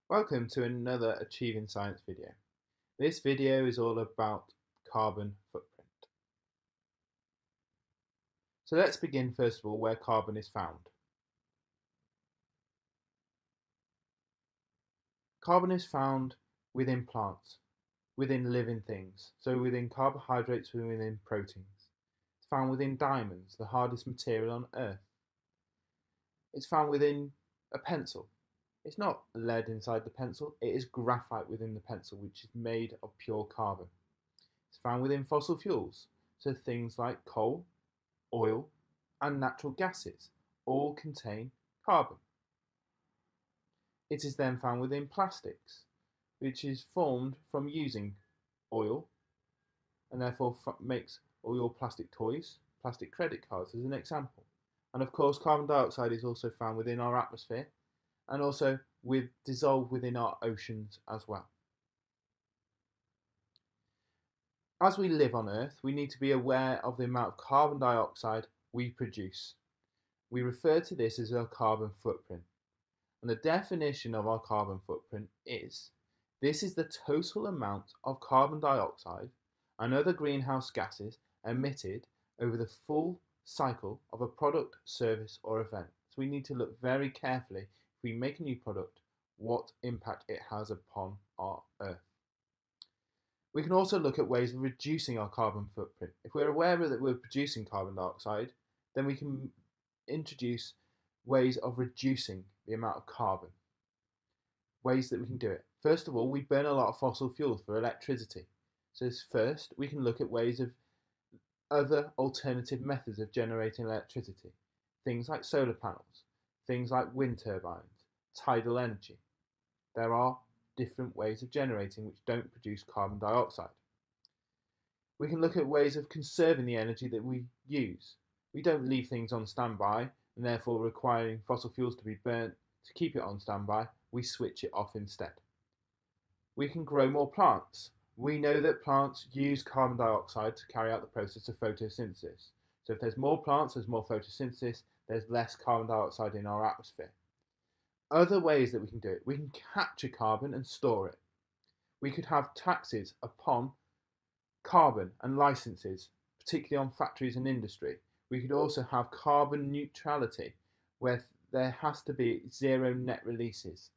Welcome to another Achieving Science video. This video is all about carbon footprint. So let's begin first of all where carbon is found. Carbon is found within plants, within living things, so within carbohydrates, within proteins. It's found within diamonds, the hardest material on Earth. It's found within a pencil. It's not lead inside the pencil, it is graphite within the pencil, which is made of pure carbon. It's found within fossil fuels, so things like coal, oil, and natural gases all contain carbon. It is then found within plastics, which is formed from using oil and therefore makes all your plastic toys, plastic credit cards as an example. And of course, carbon dioxide is also found within our atmosphere and also dissolved within our oceans as well. As we live on Earth, we need to be aware of the amount of carbon dioxide we produce. We refer to this as our carbon footprint. And the definition of our carbon footprint is, this is the total amount of carbon dioxide and other greenhouse gases emitted over the full cycle of a product, service or event. So we need to look very carefully, if we make a new product, what impact it has upon our Earth. We can also look at ways of reducing our carbon footprint. If we're aware that we're producing carbon dioxide, then we can introduce ways of reducing the amount of carbon. Ways that we can do it. First of all, we burn a lot of fossil fuels for electricity. So first, we can look at ways of other alternative methods of generating electricity. Things like solar panels, things like wind turbines, tidal energy. There are different ways of generating which don't produce carbon dioxide. We can look at ways of conserving the energy that we use. We don't leave things on standby and therefore requiring fossil fuels to be burnt to keep it on standby. We switch it off instead. We can grow more plants. We know that plants use carbon dioxide to carry out the process of photosynthesis. So if there's more plants, there's more photosynthesis, there's less carbon dioxide in our atmosphere. Other ways that we can do it, we can capture carbon and store it. We could have taxes upon carbon and licenses, particularly on factories and industry. We could also have carbon neutrality, where there has to be zero net releases.